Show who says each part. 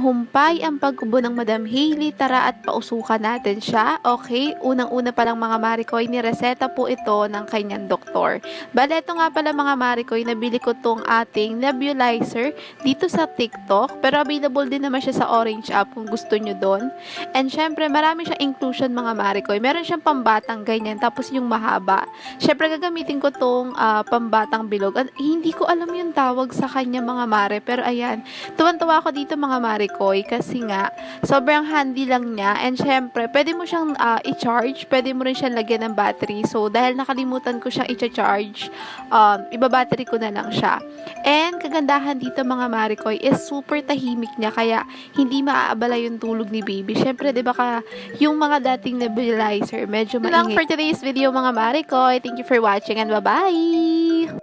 Speaker 1: Humpay ang pagkubo ng Madam Hailey, tara at pausukan natin siya. Okay, unang-una pa lang mga Marikoy, nireseta po ito ng kanyang doktor. Bale, ito nga pala mga Marikoy, nabili ko tong ating nebulizer dito sa TikTok. Pero available din naman siya sa Orange app kung gusto nyo doon. And syempre, marami siyang inclusion mga Marikoy. Meron siyang pambatang ganyan, tapos yung mahaba. Syempre, gagamitin ko tong pambatang bilog. At hindi ko alam yung tawag sa kanya mga Mare. Pero ayan, tuwan-tuwa ako dito mga Marikoy kasi nga sobrang handy lang niya, and syempre pwede mo siyang i-charge, pwede mo rin siyang lagyan ng battery. So dahil nakalimutan ko siyang i-charge, iba-battery ko na lang siya. And kagandahan dito mga Marikoy is super tahimik niya, kaya hindi maaabala yung tulog ni baby. Syempre 'di ba yung mga dating nebulizer medyo maingay. Lang for today's video mga Marikoy. Thank you for watching and bye-bye.